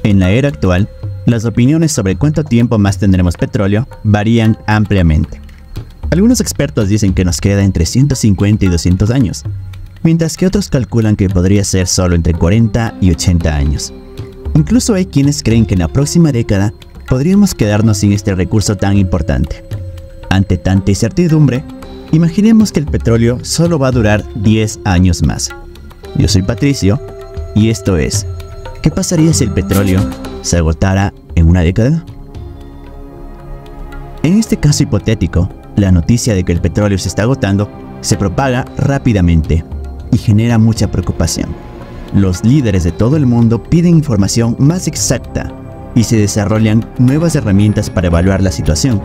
En la era actual, las opiniones sobre cuánto tiempo más tendremos petróleo varían ampliamente. Algunos expertos dicen que nos queda entre 150 y 200 años, mientras que otros calculan que podría ser solo entre 40 y 80 años. Incluso hay quienes creen que en la próxima década podríamos quedarnos sin este recurso tan importante. Ante tanta incertidumbre, imaginemos que el petróleo solo va a durar 10 años más. Yo soy Patricio y esto es ¿qué pasaría si el petróleo se agotara en una década? En este caso hipotético, la noticia de que el petróleo se está agotando se propaga rápidamente y genera mucha preocupación. Los líderes de todo el mundo piden información más exacta y se desarrollan nuevas herramientas para evaluar la situación.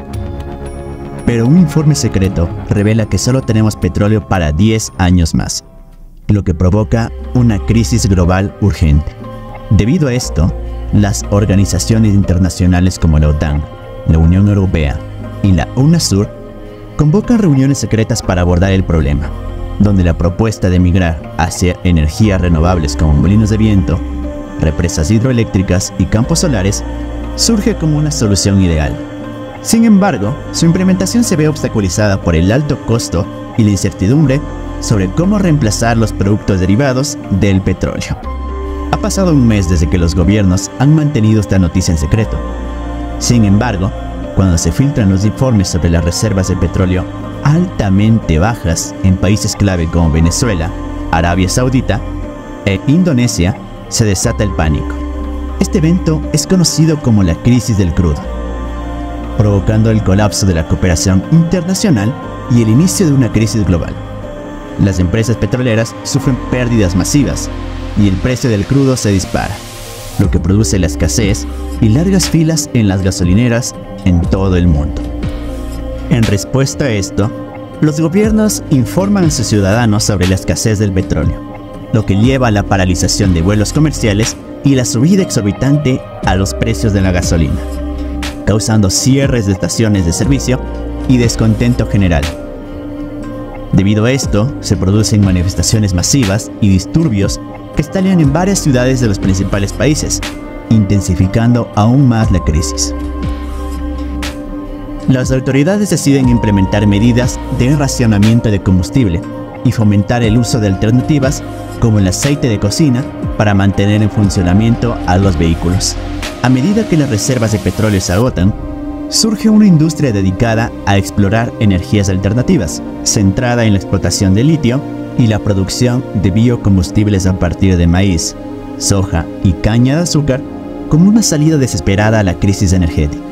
Pero un informe secreto revela que solo tenemos petróleo para 10 años más, lo que provoca una crisis global urgente. Debido a esto, las organizaciones internacionales como la OTAN, la Unión Europea y la UNASUR convocan reuniones secretas para abordar el problema, donde la propuesta de migrar hacia energías renovables como molinos de viento, represas hidroeléctricas y campos solares surge como una solución ideal. Sin embargo, su implementación se ve obstaculizada por el alto costo y la incertidumbre sobre cómo reemplazar los productos derivados del petróleo. Ha pasado un mes desde que los gobiernos han mantenido esta noticia en secreto. Sin embargo, cuando se filtran los informes sobre las reservas de petróleo altamente bajas en países clave como Venezuela, Arabia Saudita e Indonesia, se desata el pánico. Este evento es conocido como la crisis del crudo, provocando el colapso de la cooperación internacional y el inicio de una crisis global. Las empresas petroleras sufren pérdidas masivas y el precio del crudo se dispara, lo que produce la escasez y largas filas en las gasolineras en todo el mundo. En respuesta a esto, los gobiernos informan a sus ciudadanos sobre la escasez del petróleo, lo que lleva a la paralización de vuelos comerciales y la subida exorbitante a los precios de la gasolina, causando cierres de estaciones de servicio y descontento general. Debido a esto, se producen manifestaciones masivas y disturbios que estallan en varias ciudades de los principales países, intensificando aún más la crisis. Las autoridades deciden implementar medidas de racionamiento de combustible y fomentar el uso de alternativas como el aceite de cocina para mantener en funcionamiento a los vehículos. A medida que las reservas de petróleo se agotan, surge una industria dedicada a explorar energías alternativas, centrada en la explotación de litio y la producción de biocombustibles a partir de maíz, soja y caña de azúcar como una salida desesperada a la crisis energética.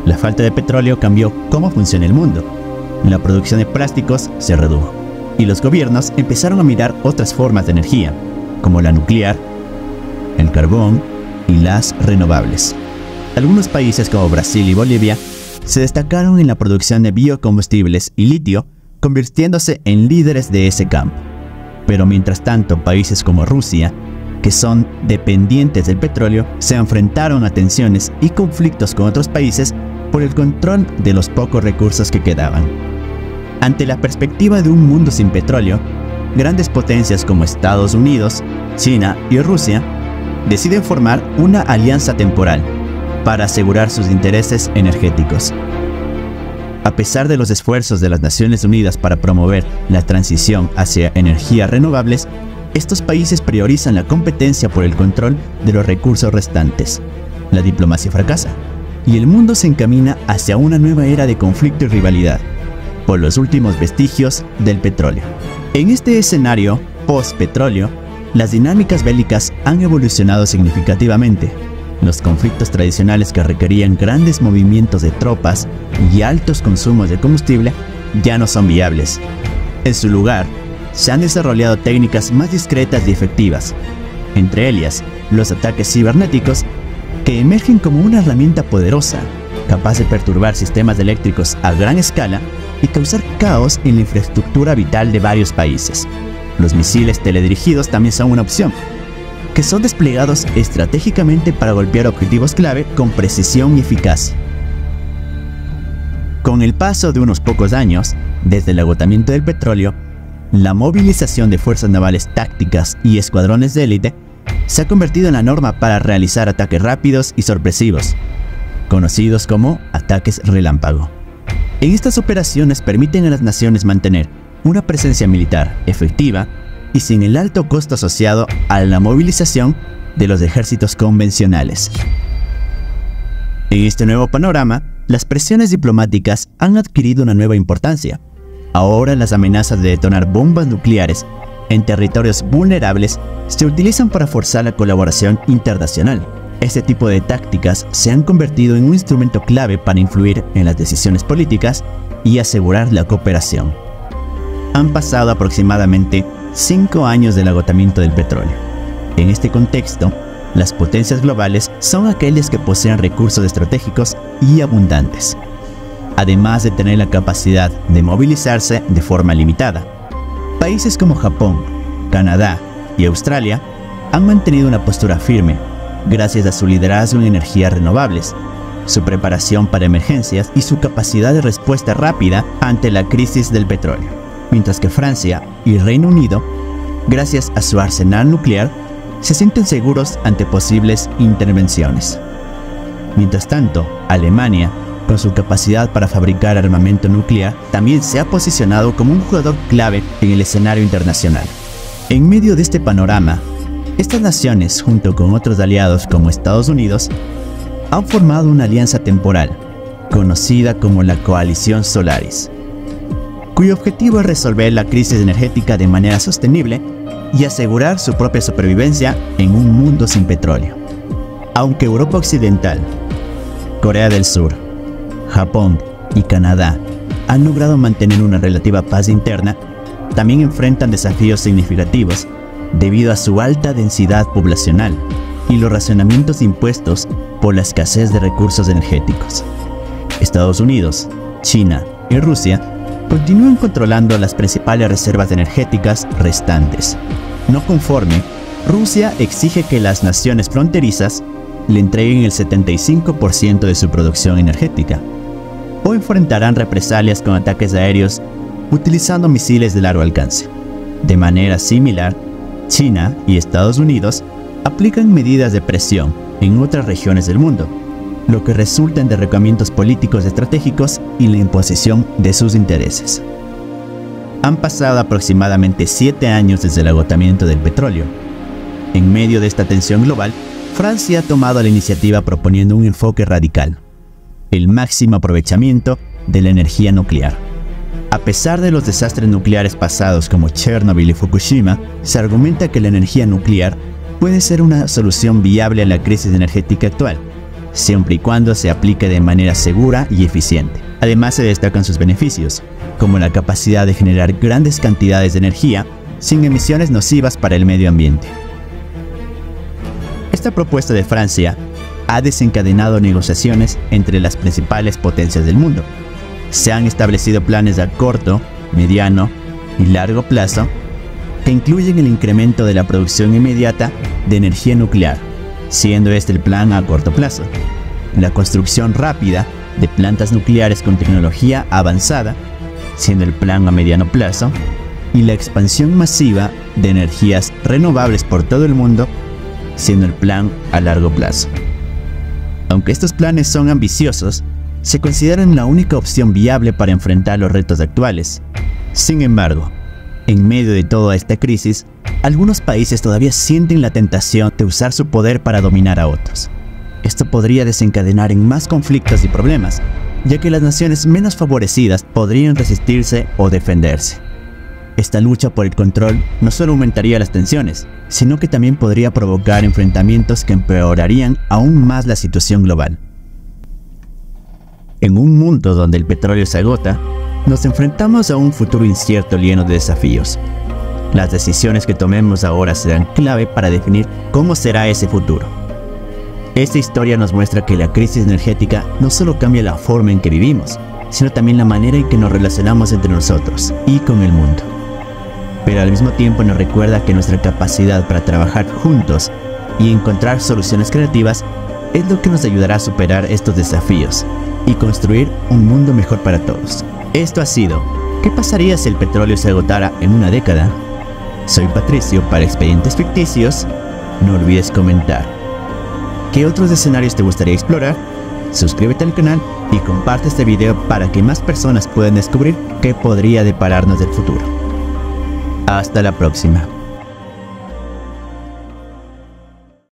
La falta de petróleo cambió cómo funciona el mundo. La producción de plásticos se redujo y los gobiernos empezaron a mirar otras formas de energía, como la nuclear, el carbón y las renovables. Algunos países como Brasil y Bolivia se destacaron en la producción de biocombustibles y litio, convirtiéndose en líderes de ese campo. Pero mientras tanto, países como Rusia, que son dependientes del petróleo, se enfrentaron a tensiones y conflictos con otros países por el control de los pocos recursos que quedaban. Ante la perspectiva de un mundo sin petróleo, grandes potencias como Estados Unidos, China y Rusia deciden formar una alianza temporal para asegurar sus intereses energéticos. A pesar de los esfuerzos de las Naciones Unidas para promover la transición hacia energías renovables, estos países priorizan la competencia por el control de los recursos restantes. La diplomacia fracasa y el mundo se encamina hacia una nueva era de conflicto y rivalidad por los últimos vestigios del petróleo. En este escenario post-petróleo, las dinámicas bélicas han evolucionado significativamente. Los conflictos tradicionales que requerían grandes movimientos de tropas y altos consumos de combustible ya no son viables. En su lugar, se han desarrollado técnicas más discretas y efectivas, entre ellas los ataques cibernéticos, que emergen como una herramienta poderosa, capaz de perturbar sistemas eléctricos a gran escala y causar caos en la infraestructura vital de varios países. Los misiles teledirigidos también son una opción, que son desplegados estratégicamente para golpear objetivos clave con precisión y eficacia. Con el paso de unos pocos años, desde el agotamiento del petróleo, la movilización de fuerzas navales tácticas y escuadrones de élite se ha convertido en la norma para realizar ataques rápidos y sorpresivos, conocidos como ataques relámpago. En estas operaciones permiten a las naciones mantener una presencia militar efectiva y sin el alto costo asociado a la movilización de los ejércitos convencionales. En este nuevo panorama, las presiones diplomáticas han adquirido una nueva importancia. Ahora las amenazas de detonar bombas nucleares en territorios vulnerables se utilizan para forzar la colaboración internacional. Este tipo de tácticas se han convertido en un instrumento clave para influir en las decisiones políticas y asegurar la cooperación. Han pasado aproximadamente 5 años del agotamiento del petróleo. En este contexto, las potencias globales son aquellas que poseen recursos estratégicos y abundantes, además de tener la capacidad de movilizarse de forma limitada. Países como Japón, Canadá y Australia han mantenido una postura firme gracias a su liderazgo en energías renovables, su preparación para emergencias y su capacidad de respuesta rápida ante la crisis del petróleo, mientras que Francia y Reino Unido, gracias a su arsenal nuclear, se sienten seguros ante posibles intervenciones. Mientras tanto, Alemania, con su capacidad para fabricar armamento nuclear, también se ha posicionado como un jugador clave en el escenario internacional. En medio de este panorama, estas naciones, junto con otros aliados como Estados Unidos, han formado una alianza temporal, conocida como la Coalición Solaris, cuyo objetivo es resolver la crisis energética de manera sostenible y asegurar su propia supervivencia en un mundo sin petróleo. Aunque Europa Occidental, Corea del Sur, Japón y Canadá han logrado mantener una relativa paz interna, también enfrentan desafíos significativos debido a su alta densidad poblacional y los racionamientos impuestos por la escasez de recursos energéticos. Estados Unidos, China y Rusia continúan controlando las principales reservas energéticas restantes. No conforme, Rusia exige que las naciones fronterizas le entreguen el 75% de su producción energética, o enfrentarán represalias con ataques aéreos utilizando misiles de largo alcance. De manera similar, China y Estados Unidos aplican medidas de presión en otras regiones del mundo, lo que resulta en derrocamientos políticos estratégicos y la imposición de sus intereses. Han pasado aproximadamente 7 años desde el agotamiento del petróleo. En medio de esta tensión global, Francia ha tomado la iniciativa proponiendo un enfoque radical: el máximo aprovechamiento de la energía nuclear. A pesar de los desastres nucleares pasados como Chernobyl y Fukushima, se argumenta que la energía nuclear puede ser una solución viable a la crisis energética actual, siempre y cuando se aplique de manera segura y eficiente. Además, se destacan sus beneficios, como la capacidad de generar grandes cantidades de energía sin emisiones nocivas para el medio ambiente. Esta propuesta de Francia ha desencadenado negociaciones entre las principales potencias del mundo. Se han establecido planes a corto, mediano y largo plazo que incluyen el incremento de la producción inmediata de energía nuclear, siendo este el plan a corto plazo, la construcción rápida de plantas nucleares con tecnología avanzada, siendo el plan a mediano plazo, y la expansión masiva de energías renovables por todo el mundo, siendo el plan a largo plazo. Aunque estos planes son ambiciosos, se consideran la única opción viable para enfrentar los retos actuales. Sin embargo, en medio de toda esta crisis, algunos países todavía sienten la tentación de usar su poder para dominar a otros. Esto podría desencadenar en más conflictos y problemas, ya que las naciones menos favorecidas podrían resistirse o defenderse. Esta lucha por el control no solo aumentaría las tensiones, sino que también podría provocar enfrentamientos que empeorarían aún más la situación global. En un mundo donde el petróleo se agota, nos enfrentamos a un futuro incierto lleno de desafíos. Las decisiones que tomemos ahora serán clave para definir cómo será ese futuro. Esta historia nos muestra que la crisis energética no solo cambia la forma en que vivimos, sino también la manera en que nos relacionamos entre nosotros y con el mundo. Pero al mismo tiempo nos recuerda que nuestra capacidad para trabajar juntos y encontrar soluciones creativas es lo que nos ayudará a superar estos desafíos y construir un mundo mejor para todos. Esto ha sido ¿Qué pasaría si el petróleo se agotara en una década? Soy Patricio para Expedientes Ficticios no olvides comentar. ¿Qué otros escenarios te gustaría explorar? Suscríbete al canal y comparte este video para que más personas puedan descubrir qué podría depararnos del futuro. Hasta la próxima.